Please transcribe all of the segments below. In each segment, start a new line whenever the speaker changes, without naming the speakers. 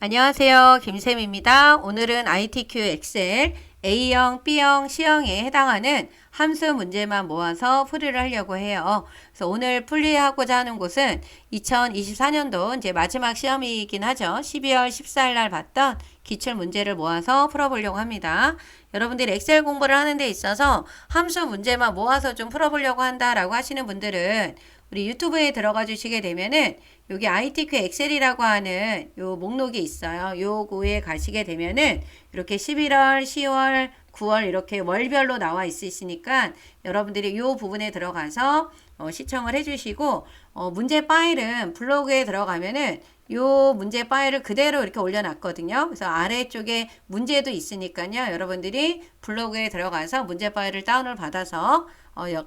안녕하세요. 김쌤입니다. 오늘은 ITQ 엑셀 A형, B형, C형에 해당하는 함수 문제만 모아서 풀이를 하려고 해요. 그래서 오늘 풀이하고자 하는 곳은 2024년도 이제 마지막 시험이긴 하죠. 12월 14일 날 봤던 기출 문제를 모아서 풀어보려고 합니다. 여러분들이 엑셀 공부를 하는 데 있어서 함수 문제만 모아서 좀 풀어보려고 한다라고 하시는 분들은 우리 유튜브에 들어가 주시게 되면은 여기 ITQ 엑셀이라고 하는 요 목록이 있어요. 요거에 가시게 되면은 이렇게 11월, 10월, 9월 이렇게 월별로 나와 있으시니까 여러분들이 요 부분에 들어가서 시청을 해주시고 문제 파일은 블로그에 들어가면은 요 문제 파일을 그대로 이렇게 올려놨거든요. 그래서 아래쪽에 문제도 있으니까요. 여러분들이 블로그에 들어가서 문제 파일을 다운을 받아서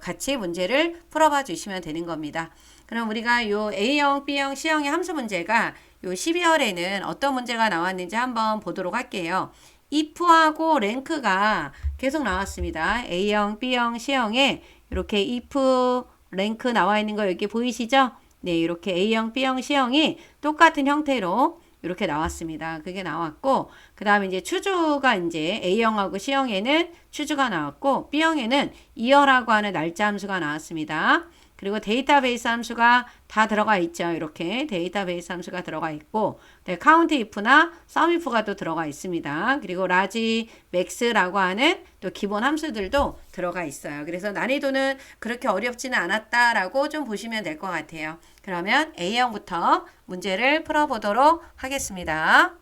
같이 문제를 풀어봐 주시면 되는 겁니다. 그럼 우리가 요 A형, B형, C형의 함수 문제가 요 12월에는 어떤 문제가 나왔는지 한번 보도록 할게요. if하고 랭크가 계속 나왔습니다. A형, B형, C형에 이렇게 if 랭크 나와 있는 거 여기 보이시죠? 네, 이렇게 A형, B형, C형이 똑같은 형태로 이렇게 나왔습니다. 그게 나왔고, 그 다음에 이제 추주가 이제 A형하고 C형에는 추주가 나왔고, B형에는 이어라고 하는 날짜 함수가 나왔습니다. 그리고 데이터베이스 함수가 다 들어가 있죠. 이렇게 데이터베이스 함수가 들어가 있고, 네, count if나 sum if가 또 들어가 있습니다. 그리고 라지, 맥스라고 하는 또 기본 함수들도 들어가 있어요. 그래서 난이도는 그렇게 어렵지는 않았다라고 좀 보시면 될 것 같아요. 그러면 A형부터 문제를 풀어보도록 하겠습니다.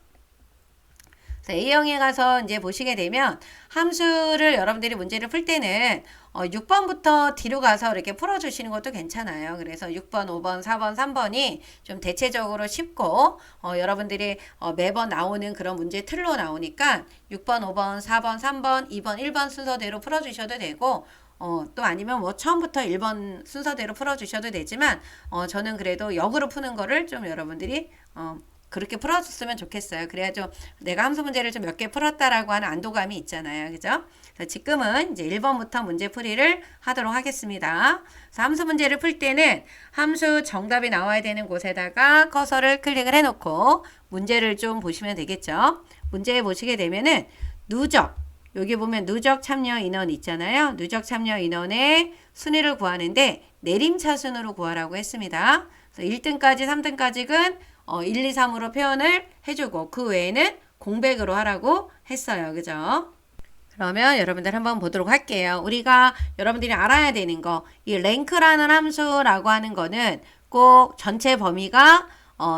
A형에 가서 이제 보시게 되면 함수를 여러분들이 문제를 풀 때는 6번부터 뒤로 가서 이렇게 풀어주시는 것도 괜찮아요. 그래서 6번, 5번, 4번, 3번이 좀 대체적으로 쉽고 여러분들이 매번 나오는 그런 문제 틀로 나오니까 6번, 5번, 4번, 3번, 2번, 1번 순서대로 풀어주셔도 되고 또 아니면 뭐 처음부터 1번 순서대로 풀어주셔도 되지만 저는 그래도 역으로 푸는 거를 좀 여러분들이 그렇게 풀어줬으면 좋겠어요. 그래야 좀 내가 함수 문제를 좀 몇 개 풀었다라고 하는 안도감이 있잖아요. 그죠? 지금은 이제 1번부터 문제 풀이를 하도록 하겠습니다. 그래서 함수 문제를 풀 때는 함수 정답이 나와야 되는 곳에다가 커서를 클릭을 해놓고 문제를 좀 보시면 되겠죠. 문제 보시게 되면은 누적, 여기 보면 누적 참여 인원 있잖아요. 누적 참여 인원의 순위를 구하는데 내림차순으로 구하라고 했습니다. 그래서 1등까지 3등까지는 1, 2, 3으로 표현을 해주고 그 외에는 공백으로 하라고 했어요. 그죠? 그러면 여러분들 한번 보도록 할게요. 우리가 여러분들이 알아야 되는 거, 이 랭크라는 함수라고 하는 거는 꼭 전체 범위가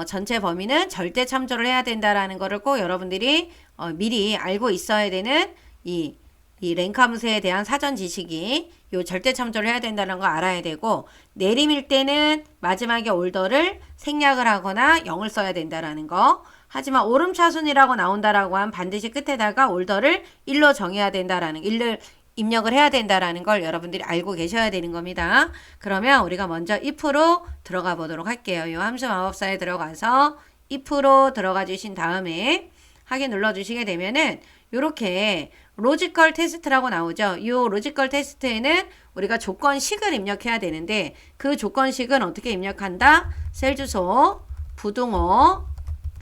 전체 범위는 절대 참조를 해야 된다라는 거를 꼭 여러분들이 미리 알고 있어야 되는 이 랭크 함수에 대한 사전 지식이 요 절대 참조를 해야 된다는 거 알아야 되고, 내림일 때는 마지막에 올더를 생략을 하거나 0을 써야 된다라는 거. 하지만 오름차순이라고 나온다라고 하면 반드시 끝에다가 올더를 1로 정해야 된다라는 1을 입력을 해야 된다라는 걸 여러분들이 알고 계셔야 되는 겁니다. 그러면 우리가 먼저 if로 들어가 보도록 할게요. 이 함수 마법사에 들어가서 if로 들어가 주신 다음에 확인 눌러 주시게 되면은 요렇게 로지컬 테스트라고 나오죠. 이 로지컬 테스트에는 우리가 조건식을 입력해야 되는데 그 조건식은 어떻게 입력한다? 셀 주소, 부등호,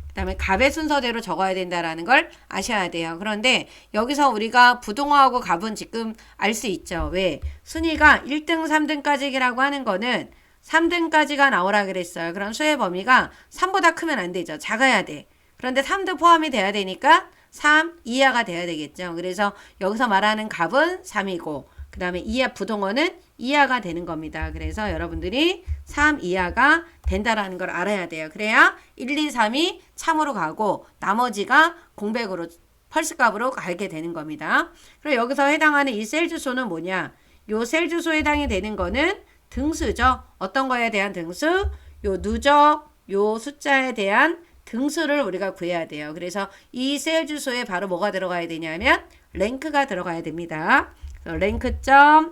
그 다음에 값의 순서대로 적어야 된다라는 걸 아셔야 돼요. 그런데 여기서 우리가 부등호하고 값은 지금 알 수 있죠. 왜? 순위가 1등, 3등까지라고 하는 거는 3등까지가 나오라 그랬어요. 그럼 수의 범위가 3보다 크면 안 되죠. 작아야 돼. 그런데 3도 포함이 돼야 되니까 3 이하가 돼야 되겠죠. 그래서 여기서 말하는 값은 3이고 그 다음에 이하 부등호는 이하가 되는 겁니다. 그래서 여러분들이 3 이하가 된다라는 걸 알아야 돼요. 그래야 1, 2, 3이 참으로 가고 나머지가 공백으로 펄스 값으로 가게 되는 겁니다. 그리고 여기서 해당하는 이 셀 주소는 뭐냐? 요 셀 주소에 해당이 되는 거는 등수죠. 어떤 거에 대한 등수? 요 누적, 요 숫자에 대한 등수를 우리가 구해야 돼요. 그래서 이 셀 주소에 바로 뭐가 들어가야 되냐면 랭크가 들어가야 됩니다. 랭크.eq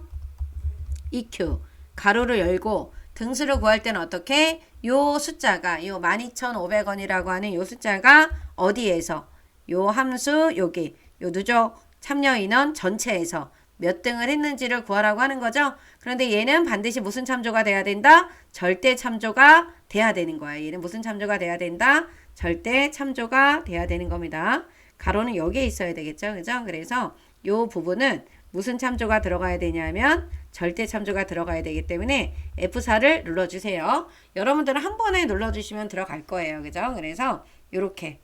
가로를 열고 등수를 구할 때는 어떻게? 요 숫자가 요 12,500원이라고 하는 요 숫자가 어디에서? 요 함수 여기 요 누적 참여 인원 전체에서 몇 등을 했는지를 구하라고 하는 거죠. 그런데 얘는 반드시 무슨 참조가 돼야 된다? 절대 참조가 돼야 되는 거야. 얘는 무슨 참조가 돼야 된다? 절대 참조가 돼야 되는 겁니다. 가로는 여기에 있어야 되겠죠. 그죠? 그래서 요 부분은 무슨 참조가 들어가야 되냐면 절대 참조가 들어가야 되기 때문에 F4를 눌러주세요. 여러분들은 한 번에 눌러주시면 들어갈 거예요. 그죠? 그래서 요렇게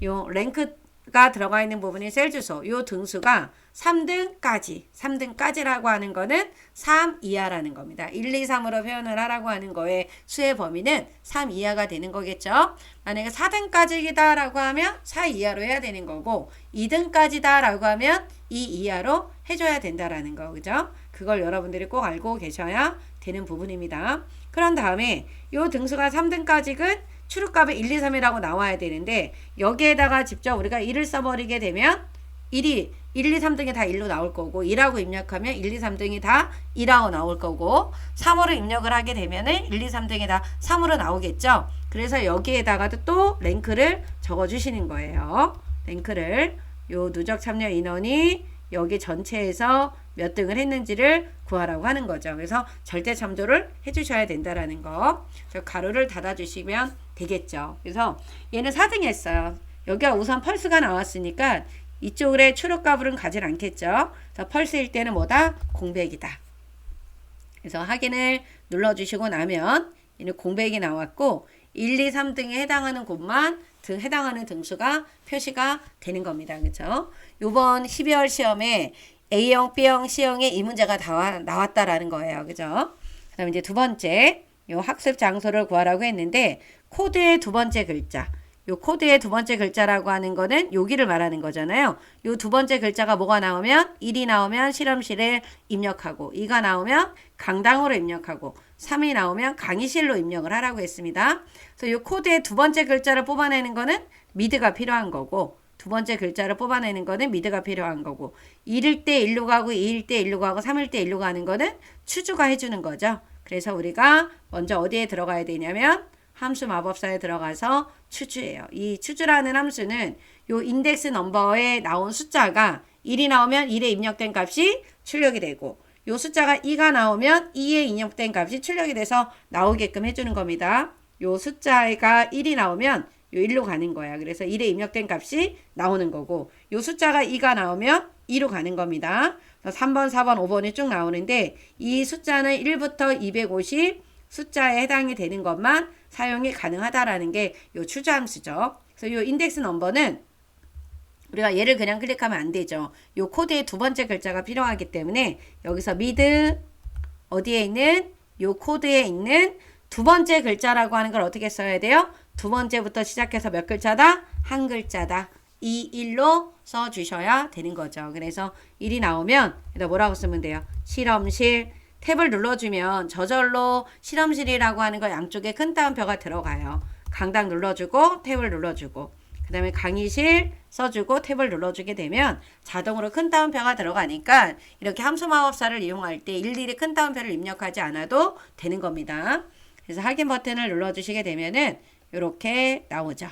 요 랭크가 들어가 있는 부분이 셀 주소, 요 등수가 3등까지라고 하는 거는 3 이하라는 겁니다. 1, 2, 3으로 표현을 하라고 하는 거에 수의 범위는 3 이하가 되는 거겠죠. 만약에 4등까지이다 라고 하면 4 이하로 해야 되는 거고 2등까지다 라고 하면 2 이하로 해줘야 된다라는 거. 그죠? 그걸 여러분들이 꼭 알고 계셔야 되는 부분입니다. 그런 다음에 요 등수가 3등까지는 출입값이 1, 2, 3이라고 나와야 되는데 여기에다가 직접 우리가 1을 써버리게 되면 1이 1, 2, 3등이 다 1로 나올 거고 2라고 입력하면 1, 2, 3등이 다 2라고 나올 거고 3으로 입력을 하게 되면은 1, 2, 3등이 다 3으로 나오겠죠. 그래서 여기에다가도 또 랭크를 적어주시는 거예요. 랭크를 요 누적 참여 인원이 여기 전체에서 몇 등을 했는지를 구하라고 하는 거죠. 그래서 절대 참조를 해주셔야 된다라는 거. 가로를 닫아주시면 되겠죠. 그래서 얘는 4등 했어요. 여기가 우선 펄스가 나왔으니까 이쪽에 출력값은 가진 않겠죠. 그래서 펄스일 때는 뭐다? 공백이다. 그래서 확인을 눌러주시고 나면 얘는 공백이 나왔고 1, 2, 3등에 해당하는 곳만 해당하는 등수가 표시가 되는 겁니다. 그렇죠? 요번 12월 시험에 A형, B형, C형에 이 문제가 다 나왔다라는 거예요. 그죠? 그 다음에 이제 두 번째, 요 학습 장소를 구하라고 했는데, 코드의 두 번째 글자. 요 코드의 두 번째 글자라고 하는 거는 여기를 말하는 거잖아요. 요 두 번째 글자가 뭐가 나오면 1이 나오면 실험실에 입력하고 2가 나오면 강당으로 입력하고 3이 나오면 강의실로 입력을 하라고 했습니다. 그래서 요 코드의 두 번째 글자를 뽑아내는 거는 미드가 필요한 거고 두 번째 글자를 뽑아내는 거는 미드가 필요한 거고 1일 때 1로 가고 2일 때 1로 가고 3일 때 1로 가는 거는 추주가 해주는 거죠. 그래서 우리가 먼저 어디에 들어가야 되냐면 함수 마법사에 들어가서 추주예요. 이 추주라는 함수는 요 인덱스 넘버에 나온 숫자가 1이 나오면 1에 입력된 값이 출력이 되고 요 숫자가 2가 나오면 2에 입력된 값이 출력이 돼서 나오게끔 해주는 겁니다. 요 숫자가 1이 나오면 요 1로 가는 거야. 그래서 1에 입력된 값이 나오는 거고 요 숫자가 2가 나오면 2로 가는 겁니다. 3번, 4번, 5번이 쭉 나오는데 이 숫자는 1부터 250 숫자에 해당이 되는 것만 사용이 가능하다라는 게 요 추주함수죠. 그래서 요 인덱스 넘버는 우리가 얘를 그냥 클릭하면 안 되죠. 요 코드의 두 번째 글자가 필요하기 때문에 여기서 미드 어디에 있는 요 코드에 있는 두 번째 글자라고 하는 걸 어떻게 써야 돼요? 두 번째부터 시작해서 몇 글자다? 한 글자다. 이 1로 써주셔야 되는 거죠. 그래서 1이 나오면 뭐라고 쓰면 돼요? 실험실 탭을 눌러주면 저절로 실험실이라고 하는 거 양쪽에 큰 따옴표가 들어가요. 강당 눌러주고 탭을 눌러주고 그 다음에 강의실 써주고 탭을 눌러주게 되면 자동으로 큰 따옴표가 들어가니까 이렇게 함수 마법사를 이용할 때 일일이 큰 따옴표를 입력하지 않아도 되는 겁니다. 그래서 확인 버튼을 눌러주시게 되면은 이렇게 나오죠.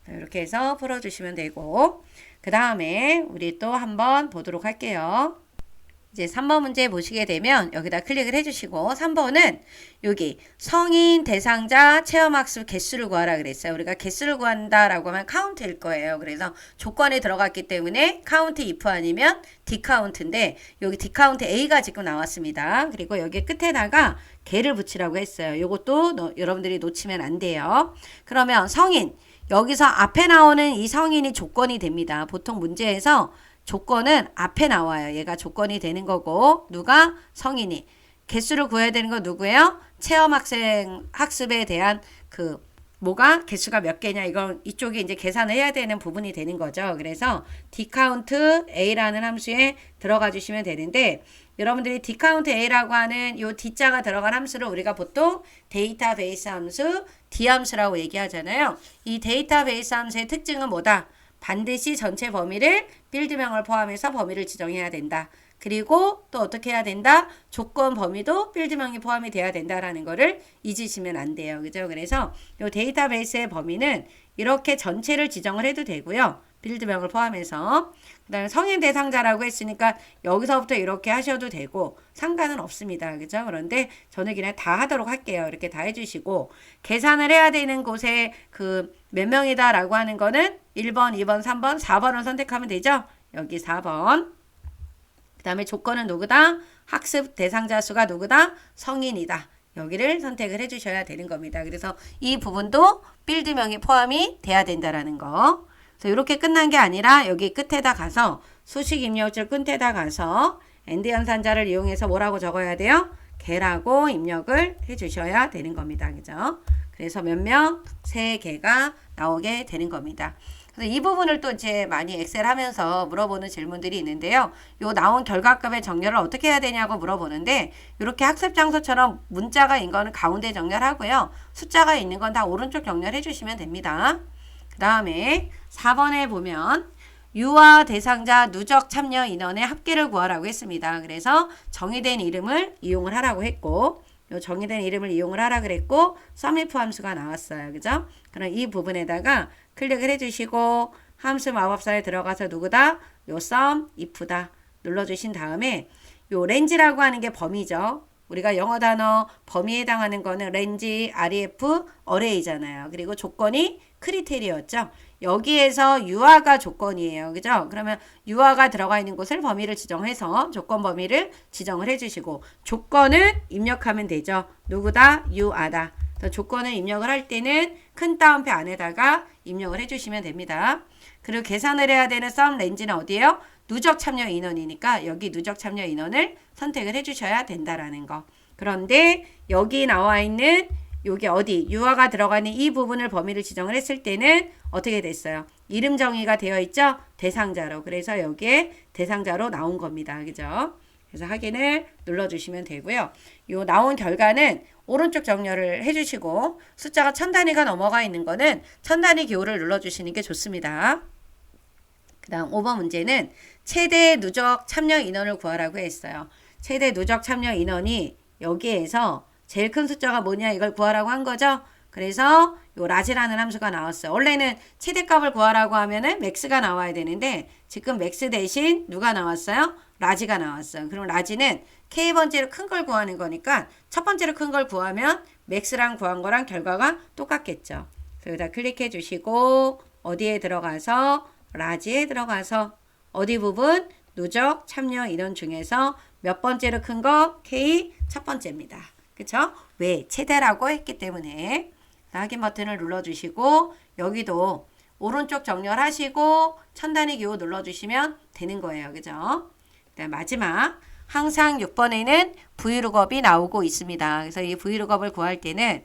이렇게 해서 풀어주시면 되고 그 다음에 우리 또 한번 보도록 할게요. 이제 3번 문제 보시게 되면 여기다 클릭을 해주시고 3번은 여기 성인 대상자 체험학습 개수를 구하라 그랬어요. 우리가 개수를 구한다라고 하면 카운트일 거예요. 그래서 조건에 들어갔기 때문에 카운트 if 아니면 dCount인데 여기 dCount A가 지금 나왔습니다. 그리고 여기 끝에다가 개를 붙이라고 했어요. 이것도 여러분들이 놓치면 안 돼요. 그러면 성인 여기서 앞에 나오는 이 성인이 조건이 됩니다. 보통 문제에서 조건은 앞에 나와요. 얘가 조건이 되는 거고 누가? 성인이. 개수를 구해야 되는 건 누구예요? 체험학생 학습에 대한 그 뭐가 개수가 몇 개냐 이건 이쪽에 이제 계산을 해야 되는 부분이 되는 거죠. 그래서 dCount A라는 함수에 들어가 주시면 되는데 여러분들이 dCount A라고 하는 요 D자가 들어간 함수를 우리가 보통 데이터베이스 함수 D 함수라고 얘기하잖아요. 이 데이터베이스 함수의 특징은 뭐다? 반드시 전체 범위를 필드명을 포함해서 범위를 지정해야 된다. 그리고 또 어떻게 해야 된다? 조건 범위도 필드명이 포함이 돼야 된다라는 거를 잊으시면 안 돼요. 그죠? 그래서 이 데이터베이스의 범위는 이렇게 전체를 지정을 해도 되고요. 필드명을 포함해서. 그 다음에 성인 대상자라고 했으니까 여기서부터 이렇게 하셔도 되고 상관은 없습니다. 그죠? 그런데 저는 그냥 다 하도록 할게요. 이렇게 다 해주시고 계산을 해야 되는 곳에 그 몇 명이다 라고 하는 거는 1번, 2번, 3번, 4번을 선택하면 되죠? 여기 4번. 그 다음에 조건은 누구다? 학습 대상자 수가 누구다? 성인이다. 여기를 선택을 해주셔야 되는 겁니다. 그래서 이 부분도 필드명이 포함이 돼야 된다라는 거. 그래서 이렇게 끝난 게 아니라 여기 끝에다 가서 수식 입력줄 끝에다 가서 and 연산자를 이용해서 뭐라고 적어야 돼요? 개라고 입력을 해주셔야 되는 겁니다. 그죠? 그래서 몇 명? 3개가 나오게 되는 겁니다. 그래서 이 부분을 또 이제 많이 엑셀 하면서 물어보는 질문들이 있는데요. 요 나온 결과값의 정렬을 어떻게 해야 되냐고 물어보는데 이렇게 학습 장소처럼 문자가 있는 거는 가운데 정렬하고요. 숫자가 있는 건 다 오른쪽 정렬해 주시면 됩니다. 그 다음에 4번에 보면 유아 대상자 누적 참여 인원의 합계를 구하라고 했습니다. 그래서 정의된 이름을 이용을 하라고 했고 요 정의된 이름을 이용을 하라 그랬고 sumif 함수가 나왔어요. 그죠? 그럼 이 부분에다가 클릭을 해주시고 함수 마법사에 들어가서 누구다? 요 sum if다 눌러주신 다음에 요 range라고 하는 게 범위죠. 우리가 영어 단어 범위에 해당하는 거는 range, ref, array잖아요. 그리고 조건이 크리테리였죠. 여기에서 유아가 조건이에요. 그죠? 그러면 유아가 들어가 있는 곳을 범위를 지정해서 조건 범위를 지정을 해주시고 조건을 입력하면 되죠. 누구다? 유아다. 조건을 입력을 할 때는 큰 따옴표 안에다가 입력을 해주시면 됩니다. 그리고 계산을 해야 되는 sum range는 어디예요? 누적 참여 인원이니까 여기 누적 참여 인원을 선택을 해주셔야 된다라는 거. 그런데 여기 나와 있는 여기 어디 유아가 들어가는 이 부분을 범위를 지정을 했을 때는 어떻게 됐어요? 이름 정의가 되어 있죠? 대상자로. 그래서 여기에 대상자로 나온 겁니다. 그죠? 그래서 확인을 눌러주시면 되고요. 요 나온 결과는 오른쪽 정렬을 해주시고 숫자가 1000단위가 넘어가 있는 거는 1000단위 기호를 눌러주시는 게 좋습니다. 그 다음 5번 문제는 최대 누적 참여 인원을 구하라고 했어요. 최대 누적 참여 인원이 여기에서 제일 큰 숫자가 뭐냐 이걸 구하라고 한 거죠. 그래서 요 라지라는 함수가 나왔어요. 원래는 최대값을 구하라고 하면은 맥스가 나와야 되는데 지금 맥스 대신 누가 나왔어요? 라지가 나왔어요. 그럼 라지는 K번째로 큰 걸 구하는 거니까 첫 번째로 큰 걸 구하면 맥스랑 구한 거랑 결과가 똑같겠죠. 그래서 여기다 클릭해 주시고 어디에 들어가서 라지에 들어가서 어디 부분? 누적 참여 인원 중에서 몇 번째로 큰 거? K 첫 번째입니다. 그쵸? 왜? 최대라고 했기 때문에 확인 버튼을 눌러주시고 여기도 오른쪽 정렬하시고 1000단위 기호 눌러주시면 되는 거예요. 그죠? 마지막 항상 6번에는 vlookup이 나오고 있습니다. 그래서 이 vlookup을 구할 때는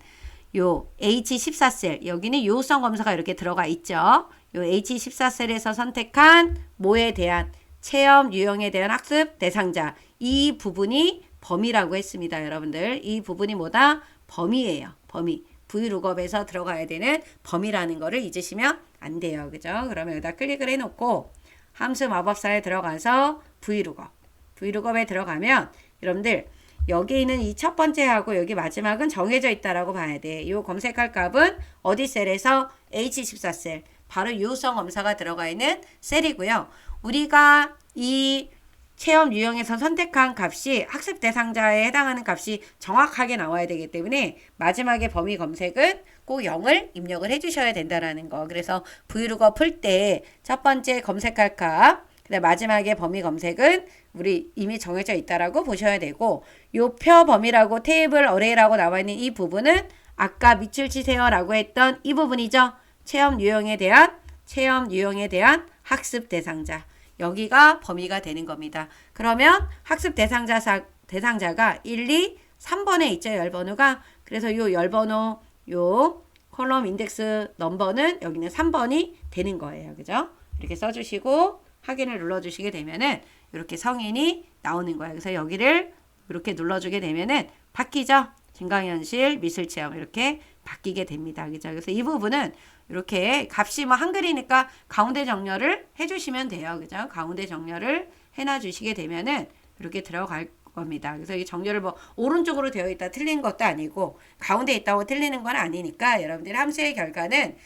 요 H14셀 여기는 요성 검사가 이렇게 들어가 있죠. 요 H14셀에서 선택한 뭐에 대한 체험 유형에 대한 학습 대상자 이 부분이 범위라고 했습니다. 여러분들 이 부분이 뭐다? 범위예요. 범위. vlookup에서 들어가야 되는 범위라는 거를 잊으시면 안 돼요. 그죠? 그러면 여기다 클릭을 해놓고 함수 마법사에 들어가서 vlookup에 들어가면 여러분들 여기 있는 이 첫 번째하고 여기 마지막은 정해져 있다라고 봐야 돼. 이 검색할 값은 어디 셀에서 H14셀 바로 유효성 검사가 들어가 있는 셀이고요. 우리가 이 체험 유형에서 선택한 값이 학습 대상자에 해당하는 값이 정확하게 나와야 되기 때문에 마지막에 범위 검색은 꼭 0을 입력을 해주셔야 된다라는 거. 그래서 vlookup 풀 때 첫 번째 검색할 값, 그다음 마지막에 범위 검색은 우리 이미 정해져 있다라고 보셔야 되고 요 표 범위라고 테이블 어레이라고 나와 있는 이 부분은 아까 밑줄 치세요라고 했던 이 부분이죠. 체험 유형에 대한 학습 대상자. 여기가 범위가 되는 겁니다. 그러면 학습 대상자가 1, 2, 3번에 있죠. 열번호가. 그래서 요 열번호, 요 컬럼 인덱스 넘버는 여기는 3번이 되는 거예요. 그죠? 이렇게 써주시고 확인을 눌러주시게 되면은 이렇게 성인이 나오는 거예요. 그래서 여기를 이렇게 눌러주게 되면은 바뀌죠? 증강현실, 미술체험 이렇게 바뀌게 됩니다. 그죠? 그래서 이 부분은 이렇게 값이 뭐 한글이니까 가운데 정렬을 해주시면 돼요. 그죠? 가운데 정렬을 해놔 주시게 되면은 이렇게 들어갈 겁니다. 그래서 이 정렬을 뭐 오른쪽으로 되어 있다 틀린 것도 아니고 가운데 있다고 틀리는 건 아니니까 여러분들 함수의 결과는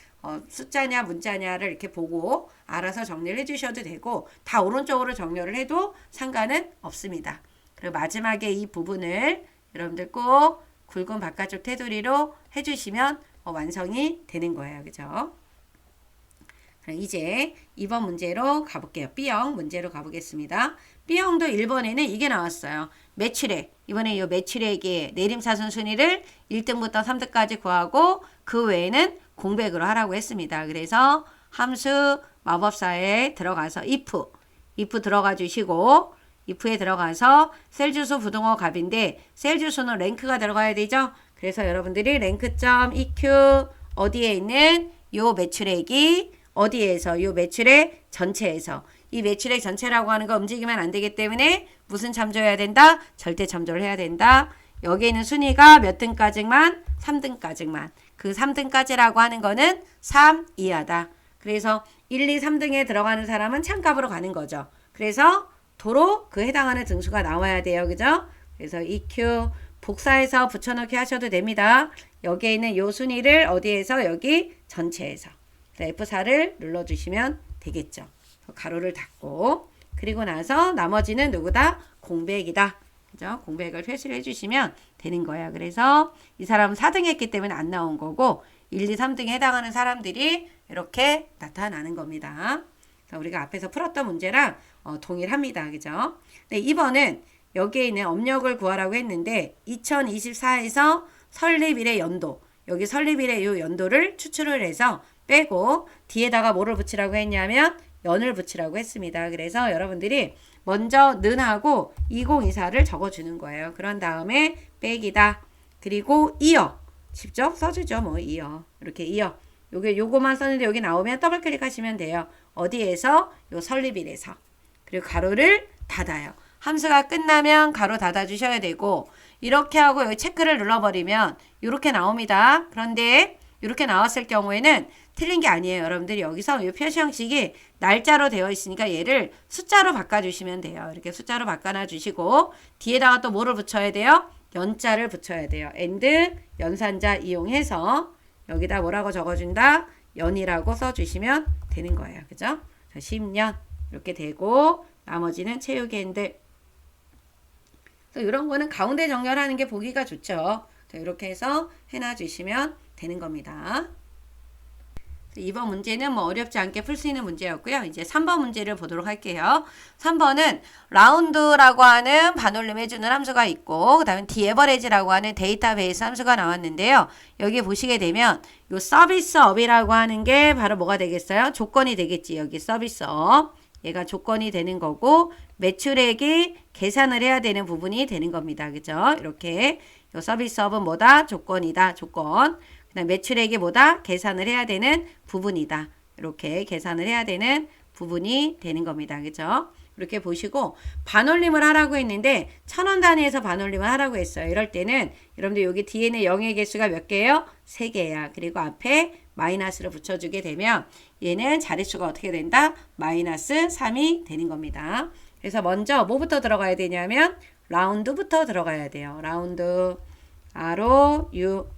숫자냐 문자냐를 이렇게 보고 알아서 정리를 해주셔도 되고 다 오른쪽으로 정렬을 해도 상관은 없습니다. 그리고 마지막에 이 부분을 여러분들 꼭 굵은 바깥쪽 테두리로 해주시면 완성이 되는 거예요. 그죠? 그럼 이제 2번 문제로 가볼게요. B형 문제로 가보겠습니다. B형도 1번에는 이게 나왔어요. 매출액. 이번에 이 매출액의 내림차순 순위를 1등부터 3등까지 구하고 그 외에는 공백으로 하라고 했습니다. 그래서 함수 마법사에 들어가서 if 들어가 주시고 if에 들어가서 셀 주소 부등호 값인데 셀 주소는 랭크가 들어가야 되죠. 그래서 여러분들이 랭크.eq 어디에 있는 요 매출액이 어디에서 요 매출액 전체에서 이 매출액 전체라고 하는 거 움직이면 안 되기 때문에 무슨 참조해야 된다? 절대 참조를 해야 된다. 여기 있는 순위가 몇 등까지만? 3등까지만. 그 3등까지라고 하는 거는 3 이하다. 그래서 1, 2, 3등에 들어가는 사람은 참값으로 가는 거죠. 그래서 도로 그 해당하는 등수가 나와야 돼요. 그죠? 그래서 EQ 복사해서 붙여넣기 하셔도 됩니다. 여기에 있는 요 순위를 어디에서? 여기 전체에서. F4를 눌러주시면 되겠죠. 가로를 닫고 그리고 나서 나머지는 누구다? 공백이다. 그죠? 공백을 표시를 해주시면 되는 거예요. 그래서 이 사람은 4등 했기 때문에 안 나온 거고 1, 2, 3등에 해당하는 사람들이 이렇게 나타나는 겁니다. 그래서 우리가 앞에서 풀었던 문제랑 동일합니다. 그죠? 네, 2번은 여기에 있는 업력을 구하라고 했는데 2024에서 설립일의 연도 여기 설립일의 이 연도를 추출을 해서 빼고 뒤에다가 뭐를 붙이라고 했냐면 연을 붙이라고 했습니다. 그래서 여러분들이 먼저 는하고 2024를 적어주는 거예요. 그런 다음에 빼기다. 그리고 이어 직접 써주죠. 뭐 이어 이렇게 이어 요거만 썼는데 여기 나오면 더블 클릭하시면 돼요. 어디에서? 요 설립일에서. 그리고 가로를 닫아요. 함수가 끝나면 가로 닫아 주셔야 되고 이렇게 하고 여기 체크를 눌러버리면 이렇게 나옵니다. 그런데 이렇게 나왔을 경우에는 틀린 게 아니에요. 여러분들이 여기서 이 표시 형식이 날짜로 되어 있으니까 얘를 숫자로 바꿔주시면 돼요. 이렇게 숫자로 바꿔놔 주시고 뒤에다가 또 뭐를 붙여야 돼요? 연자를 붙여야 돼요. and 연산자 이용해서 여기다 뭐라고 적어준다? 연이라고 써주시면 되는 거예요. 그죠? 10년 이렇게 되고 나머지는 채우기 and 이런 거는 가운데 정렬하는 게 보기가 좋죠. 이렇게 해서 해놔 주시면 되는 겁니다. 2번 문제는 뭐 어렵지 않게 풀 수 있는 문제였고요. 이제 3번 문제를 보도록 할게요. 3번은 라운드라고 하는 반올림 해주는 함수가 있고 그 다음에 디에버리지라고 하는 데이터베이스 함수가 나왔는데요. 여기 보시게 되면 요 서비스업이라고 하는 게 바로 뭐가 되겠어요? 조건이 되겠지. 여기 서비스업. 얘가 조건이 되는 거고 매출액이 계산을 해야 되는 부분이 되는 겁니다. 그죠? 이렇게 요 서비스업은 뭐다? 조건이다. 조건. 매출액이 뭐다? 계산을 해야 되는 부분이다. 이렇게 계산을 해야 되는 부분이 되는 겁니다. 그죠? 이렇게 보시고 반올림을 하라고 했는데 1000원 단위에서 반올림을 하라고 했어요. 이럴 때는 여러분들 여기 뒤에는 0의 개수가 몇 개예요? 3개야. 그리고 앞에 마이너스를 붙여주게 되면 얘는 자릿수가 어떻게 된다? 마이너스 3이 되는 겁니다. 그래서 먼저 뭐부터 들어가야 되냐면 라운드부터 들어가야 돼요. 라운드 ROU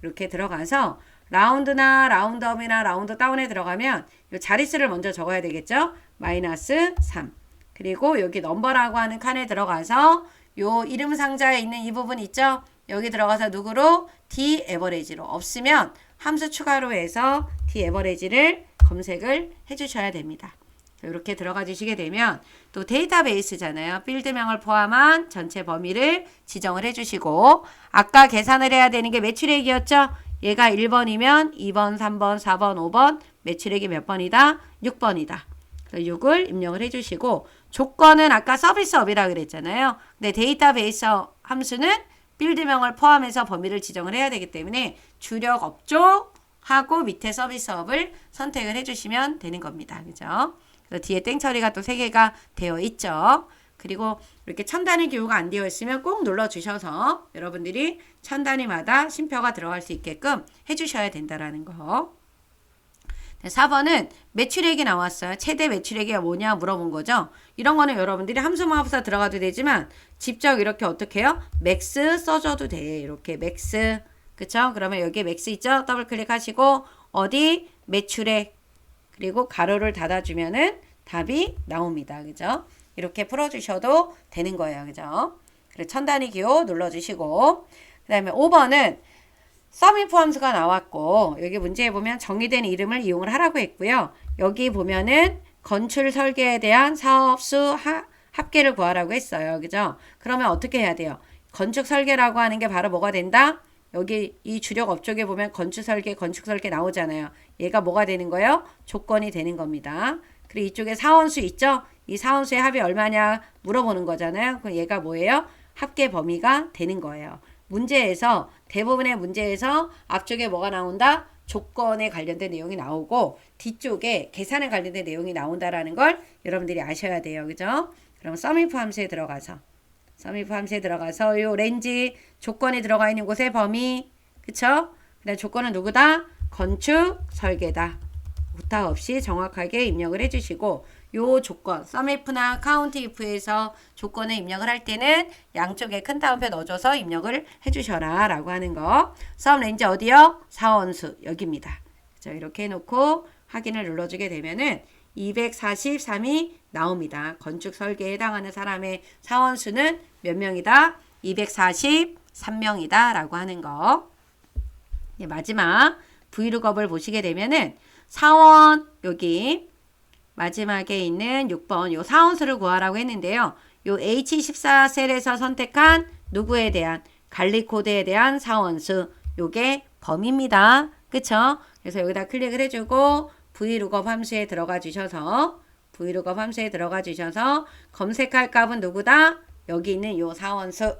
이렇게 들어가서 라운드나 라운드업이나 라운드다운에 들어가면 이 자릿수를 먼저 적어야 되겠죠. 마이너스 3 그리고 여기 넘버라고 하는 칸에 들어가서 요 이름 상자에 있는 이 부분 있죠. 여기 들어가서 누구로? 디에버리지로 없으면 함수 추가로 해서 디에버리지를 검색을 해주셔야 됩니다. 이렇게 들어가 주시게 되면 또 데이터베이스잖아요. 필드명을 포함한 전체 범위를 지정을 해주시고 아까 계산을 해야 되는 게 매출액이었죠. 얘가 1번이면 2번, 3번, 4번, 5번 매출액이 몇 번이다? 6번이다. 6을 입력을 해주시고 조건은 아까 서비스업이라 그랬잖아요. 근데 데이터베이스 함수는 필드명을 포함해서 범위를 지정을 해야 되기 때문에 주력 업종 하고 밑에 서비스업을 선택을 해주시면 되는 겁니다. 그죠? 그래서 뒤에 땡 처리가 또 3개가 되어 있죠. 그리고 이렇게 1000단위 기호가 안 되어 있으면 꼭 눌러주셔서 여러분들이 1000단위마다 쉼표가 들어갈 수 있게끔 해주셔야 된다라는 거. 4번은 매출액이 나왔어요. 최대 매출액이 뭐냐 물어본 거죠. 이런 거는 여러분들이 함수마법사 들어가도 되지만 직접 이렇게 어떻게 해요? 맥스 써줘도 돼. 이렇게 맥스. 그쵸? 그러면 여기에 맥스 있죠? 더블 클릭하시고 어디 매출액 그리고 가로를 닫아주면은 답이 나옵니다. 그죠? 이렇게 풀어주셔도 되는 거예요. 그죠? 그래, 천 단위 기호 눌러주시고 그 다음에 5번은 sumif 함수가 나왔고 여기 문제에 보면 정의된 이름을 이용을 하라고 했고요. 여기 보면은 건축 설계에 대한 사업수 합계를 구하라고 했어요. 그죠? 그러면 어떻게 해야 돼요? 건축 설계라고 하는 게 바로 뭐가 된다? 여기 이 주력 업적에 보면 건축 설계 나오잖아요. 얘가 뭐가 되는 거예요? 조건이 되는 겁니다. 그리고 이쪽에 사원수 있죠? 이 사원수의 합이 얼마냐 물어보는 거잖아요. 그럼 얘가 뭐예요? 합계 범위가 되는 거예요. 문제에서 대부분의 문제에서 앞쪽에 뭐가 나온다? 조건에 관련된 내용이 나오고 뒤쪽에 계산에 관련된 내용이 나온다라는 걸 여러분들이 아셔야 돼요. 그죠? 그럼 sumif 함수에 들어가서 요 렌지 조건이 들어가 있는 곳의 범위 그쵸? 그다음 조건은 누구다? 건축 설계다. 오타 없이 정확하게 입력을 해주시고 요 조건 sumif나 countif에서 조건을 입력을 할 때는 양쪽에 큰 따옴표 넣어줘서 입력을 해주셔라 라고 하는 거. sum 렌지 어디요? 사원수 여기입니다. 그죠? 이렇게 해놓고 확인을 눌러주게 되면은 243이 나옵니다. 건축 설계에 해당하는 사람의 사원수는 몇 명이다? 243명이다 라고 하는 거. 네, 마지막 Vlookup을 보시게 되면은 사원 여기 마지막에 있는 6번 요 사원수를 구하라고 했는데요. 요 H14 셀에서 선택한 누구에 대한 관리 코드에 대한 사원수 요게 범위입니다. 그쵸? 그래서 여기다 클릭을 해주고 Vlookup 함수에 들어가 주셔서 검색할 값은 누구다? 여기 있는 요 사원수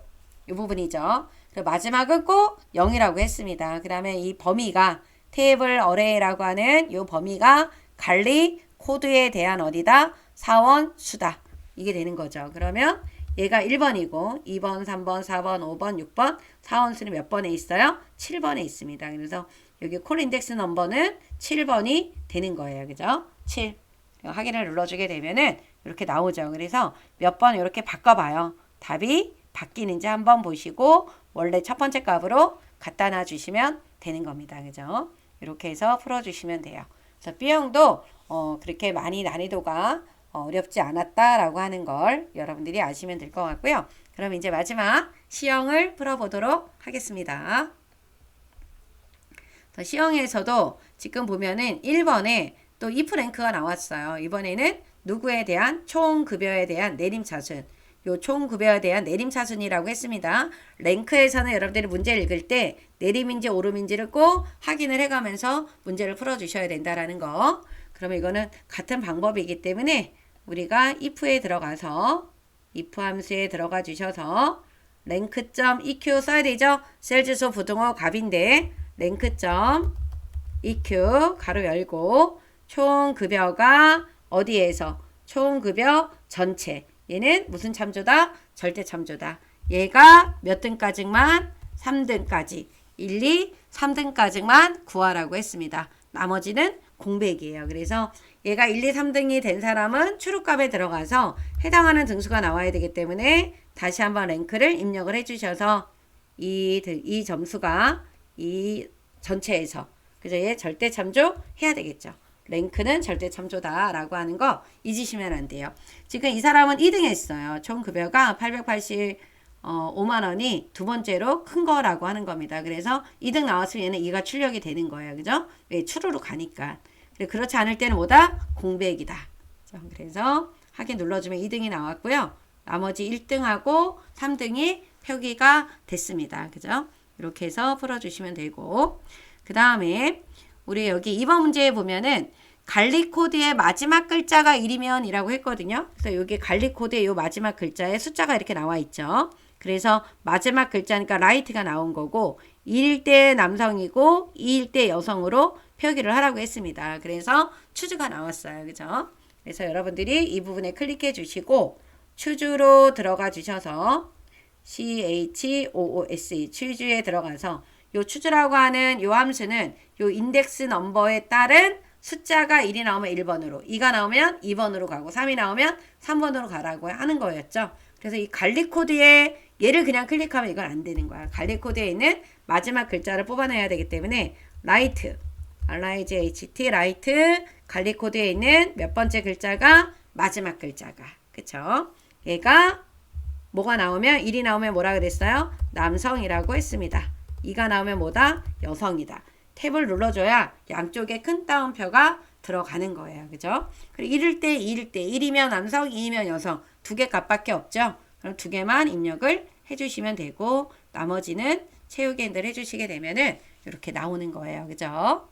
이 부분이죠. 마지막은 꼭 0이라고 했습니다. 그 다음에 이 범위가 테이블 어레이라고 하는 이 범위가 관리 코드에 대한 어디다? 사원수다. 이게 되는 거죠. 그러면 얘가 1번이고 2번, 3번, 4번, 5번, 6번 사원수는 몇 번에 있어요? 7번에 있습니다. 그래서 여기 콜 인덱스 넘버는 7번이 되는 거예요. 그죠? 7. 확인을 눌러주게 되면은 이렇게 나오죠. 그래서 몇 번 이렇게 바꿔봐요. 답이 바뀌는지 한번 보시고 원래 첫 번째 값으로 갖다 놔주시면 되는 겁니다. 그죠? 이렇게 해서 풀어주시면 돼요. 그래서 B형도 그렇게 많이 난이도가 어렵지 않았다라고 하는 걸 여러분들이 아시면 될 것 같고요. 그럼 이제 마지막 C형을 풀어보도록 하겠습니다. C형에서도 지금 보면은 1번에 또 if 랭크가 나왔어요. 이번에는 누구에 대한 총급여에 대한 내림차순. 요 총급여에 대한 내림차순이라고 했습니다. 랭크에서는 여러분들이 문제를 읽을 때 내림인지 오름인지를 꼭 확인을 해가면서 문제를 풀어주셔야 된다라는 거. 그러면 이거는 같은 방법이기 때문에 우리가 if에 들어가서 if 함수에 들어가 주셔서 랭크.eq 써야 되죠. 셀주소 부등호 값인데 랭크.eq 가로 열고 총급여가 어디에서? 총급여 전체. 얘는 무슨 참조다? 절대 참조다. 얘가 몇 등까지만? 3등까지. 1, 2, 3등까지만 구하라고 했습니다. 나머지는 공백이에요. 그래서 얘가 1, 2, 3등이 된 사람은 추루값에 들어가서 해당하는 등수가 나와야 되기 때문에 다시 한번 랭크를 입력을 해주셔서 이 점수가 이 전체에서 그죠? 얘 절대 참조 해야 되겠죠. 랭크는 절대 참조다라고 하는 거 잊으시면 안 돼요. 지금 이 사람은 2등 했어요. 총 급여가 885만 원이 두 번째로 큰 거라고 하는 겁니다. 그래서 2등 나왔으면 얘는 2가 출력이 되는 거예요. 그죠? 왜? 추루로 가니까. 그렇지 않을 때는 뭐다? 공백이다. 그래서 확인 눌러주면 2등이 나왔고요. 나머지 1등하고 3등이 표기가 됐습니다. 그죠? 이렇게 해서 풀어주시면 되고 그 다음에 우리 여기 2번 문제에 보면은 관리 코드의 마지막 글자가 1이면 이라고 했거든요. 그래서 여기 관리 코드의 요 마지막 글자에 숫자가 이렇게 나와 있죠. 그래서 마지막 글자니까 라이트가 나온 거고 1일 때 남성이고 2일 때 여성으로 표기를 하라고 했습니다. 그래서 추주가 나왔어요. 그죠? 그래서 여러분들이 이 부분에 클릭해 주시고 추주로 들어가 주셔서 CHOOS 추주에 들어가서 요 추주라고 하는 요 함수는 요 인덱스 넘버에 따른 숫자가 1이 나오면 1번으로, 2가 나오면 2번으로 가고 3이 나오면 3번으로 가라고 하는 거였죠. 그래서 이 관리 코드에 얘를 그냥 클릭하면 이건 안 되는 거야. 관리 코드에 있는 마지막 글자를 뽑아내야 되기 때문에 라이트 large HT, right, 관리 코드에 있는 몇 번째 글자가 마지막 글자가. 그쵸? 얘가 뭐가 나오면 1이 나오면 뭐라 그랬어요? 남성이라고 했습니다. 2가 나오면 뭐다? 여성이다. 탭을 눌러줘야 양쪽에 큰 따옴표가 들어가는 거예요. 그죠? 그리고 1일 때 2일 때 1이면 남성, 2이면 여성 두 개 값밖에 없죠. 그럼 두 개만 입력을 해주시면 되고 나머지는 채우기를 해주시게 되면은 이렇게 나오는 거예요. 그죠?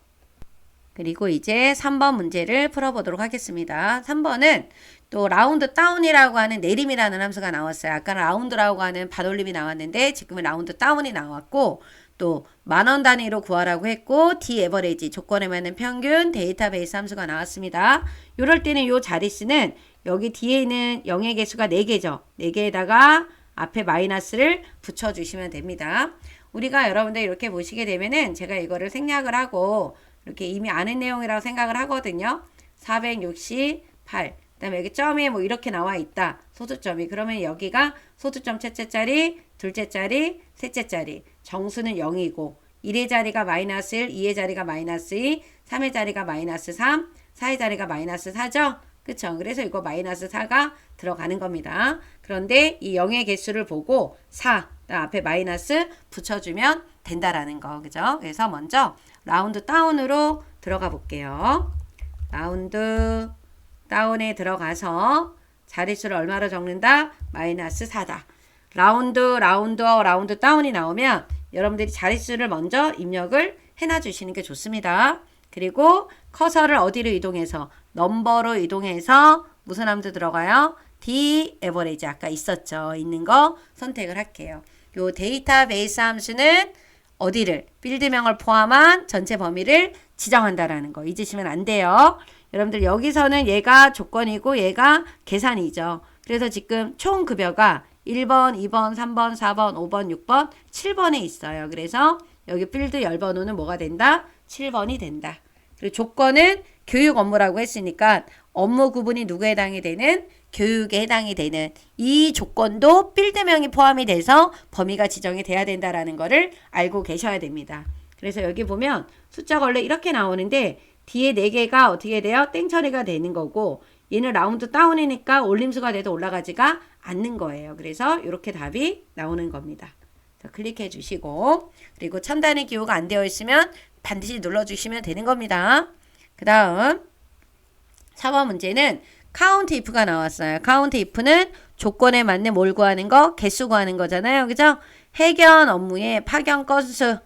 그리고 이제 3번 문제를 풀어보도록 하겠습니다. 3번은 또 라운드 다운이라고 하는 내림이라는 함수가 나왔어요. 아까는 라운드라고 하는 반올림이 나왔는데 지금은 라운드 다운이 나왔고 또 만원 단위로 구하라고 했고 D 에버리지 조건에 맞는 평균 데이터베이스 함수가 나왔습니다. 이럴 때는 이 자릿수는 여기 뒤에 있는 0의 개수가 4개죠. 4개에다가 앞에 마이너스를 붙여주시면 됩니다. 우리가 여러분들 이렇게 보시게 되면은 제가 이거를 생략을 하고 이렇게 이미 아는 내용이라고 생각을 하거든요. 468. 그 다음에 여기 점이 뭐 이렇게 나와 있다. 소수점이. 그러면 여기가 소수점 첫째 자리, 둘째 자리, 셋째 자리. 정수는 0이고 1의 자리가 마이너스 1, 2의 자리가 마이너스 2, 3의 자리가 마이너스 3, 4의 자리가 마이너스 4죠. 그쵸? 그래서 이거 마이너스 4가 들어가는 겁니다. 그런데 이 0의 개수를 보고 4, 앞에 마이너스 붙여주면 된다라는 거. 그죠? 그래서 먼저 라운드 다운으로 들어가 볼게요. 라운드 다운에 들어가서 자릿수를 얼마로 적는다? 마이너스 4다. 라운드 다운이 나오면 여러분들이 자릿수를 먼저 입력을 해놔 주시는 게 좋습니다. 그리고 커서를 어디로 이동해서 넘버로 이동해서 무슨 함수 들어가요? D 에버리지 아까 있었죠. 있는 거 선택을 할게요. 요 데이터베이스 함수는 어디를 필드명을 포함한 전체 범위를 지정한다라는 거 잊으시면 안 돼요. 여러분들 여기서는 얘가 조건이고 얘가 계산이죠. 그래서 지금 총 급여가 1번, 2번, 3번, 4번, 5번, 6번, 7번에 있어요. 그래서 여기 필드 열번호는 뭐가 된다? 7번이 된다. 그리고 조건은 교육 업무라고 했으니까 업무 구분이 누구에 해당이 되는? 교육에 해당이 되는 이 조건도 필드명이 포함이 돼서 범위가 지정이 돼야 된다라는 거를 알고 계셔야 됩니다. 그래서 여기 보면 숫자가 원래 이렇게 나오는데 뒤에 4개가 어떻게 돼요? 땡 처리가 되는 거고 얘는 라운드 다운이니까 올림수가 돼도 올라가지가 않는 거예요. 그래서 이렇게 답이 나오는 겁니다. 클릭해 주시고 그리고 첨단의 기호가 안 되어 있으면 반드시 눌러주시면 되는 겁니다. 그 다음 4번 문제는 카운트 if가 나왔어요. 카운트 if는 조건에 맞는 뭘 구하는 거? 개수 구하는 거잖아요. 그죠? 회견 업무의 파견 건수,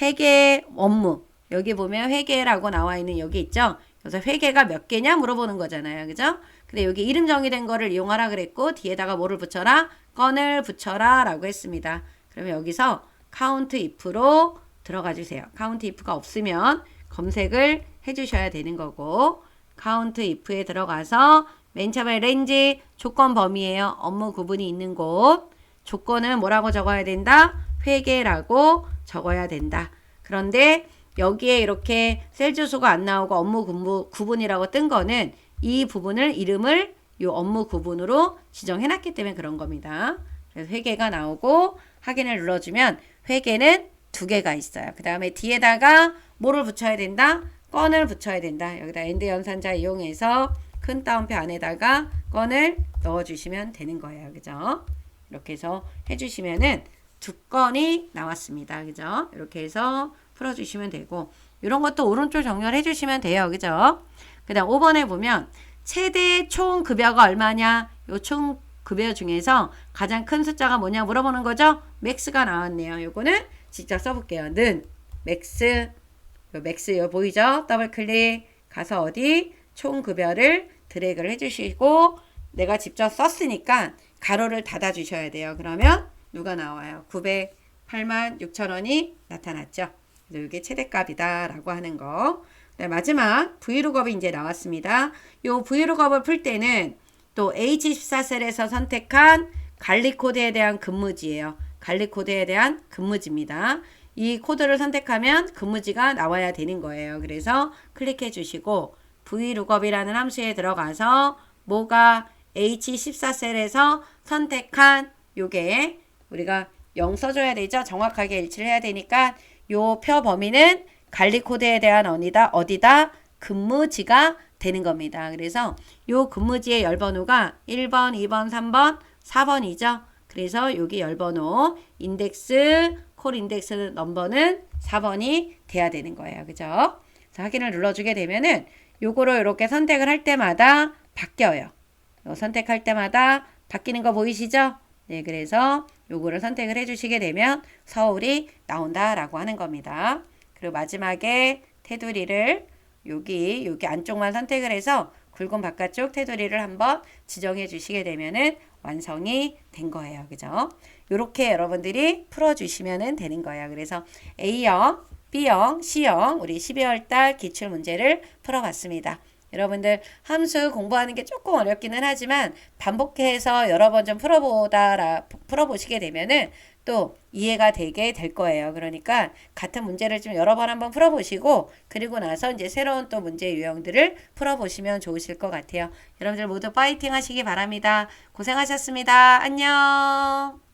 회계 업무. 여기 보면 회계라고 나와 있는 여기 있죠? 그래서 회계가 몇 개냐 물어보는 거잖아요. 그죠? 근데 여기 이름 정의된 거를 이용하라 그랬고 뒤에다가 뭐를 붙여라? 건을 붙여라 라고 했습니다. 그러면 여기서 카운트 if로 들어가 주세요. 카운트 if가 없으면 검색을 해주셔야 되는 거고 카운트 if에 들어가서 맨 처음에 렌지 조건 범위예요. 업무 구분이 있는 곳. 조건은 뭐라고 적어야 된다? 회계라고 적어야 된다. 그런데 여기에 이렇게 셀 주소가 안 나오고 업무 구분이라고 뜬 거는 이 부분을 이름을 이 업무 구분으로 지정해 놨기 때문에 그런 겁니다. 그래서 회계가 나오고 확인을 눌러주면 회계는 2개가 있어요. 그 다음에 뒤에다가 뭐를 붙여야 된다? 건을 붙여야 된다. 여기다 엔드 연산자 이용해서 큰 따옴표 안에다가 건을 넣어주시면 되는 거예요. 그죠? 이렇게 해서 해주시면은 2건이 나왔습니다. 그죠? 이렇게 해서 풀어주시면 되고 이런 것도 오른쪽 정렬해 주시면 돼요. 그죠? 그 다음 5번에 보면 최대 총 급여가 얼마냐? 요 총 급여 중에서 가장 큰 숫자가 뭐냐 물어보는 거죠? 맥스가 나왔네요. 요거는 직접 써볼게요. 는 맥스 요 맥스 요 보이죠? 더블 클릭 가서 어디 총 급여를 드래그를 해주시고 내가 직접 썼으니까 가로를 닫아 주셔야 돼요. 그러면 누가 나와요? 908만 6천원이 나타났죠. 그래서 이게 최대값이다 라고 하는 거. 네, 마지막 브이로그업이 이제 나왔습니다. 요 브이로그업을 풀 때는 또 H14셀에서 선택한 관리 코드에 대한 근무지예요. 관리 코드에 대한 근무지입니다. 이 코드를 선택하면 근무지가 나와야 되는 거예요. 그래서 클릭해 주시고 vlookup이라는 함수에 들어가서 뭐가 H14셀에서 선택한 요게 우리가 0 써줘야 되죠. 정확하게 일치를 해야 되니까 요 표 범위는 관리 코드에 대한 어디다 근무지가 되는 겁니다. 그래서 요 근무지의 열번호가 1번, 2번, 3번, 4번이죠. 그래서 여기 열번호 인덱스 콜 인덱스 넘버는 4번이 돼야 되는 거예요. 그죠? 그래서 확인을 눌러주게 되면은 요거를 이렇게 선택을 할 때마다 바뀌어요. 선택할 때마다 바뀌는 거 보이시죠? 네, 그래서 요거를 선택을 해주시게 되면 서울이 나온다라고 하는 겁니다. 그리고 마지막에 테두리를 여기 안쪽만 선택을 해서 굵은 바깥쪽 테두리를 한번 지정해 주시게 되면은 완성이 된 거예요. 그죠? 요렇게 여러분들이 풀어주시면 되는 거예요. 그래서 A형, B형, C형 우리 12월 달 기출 문제를 풀어봤습니다. 여러분들 함수 공부하는 게 조금 어렵기는 하지만 반복해서 여러 번 좀 풀어보시게 되면은 또 이해가 되게 될 거예요. 그러니까 같은 문제를 좀 여러 번 한번 풀어보시고 그리고 나서 이제 새로운 또 문제 유형들을 풀어보시면 좋으실 것 같아요. 여러분들 모두 파이팅 하시기 바랍니다. 고생하셨습니다. 안녕.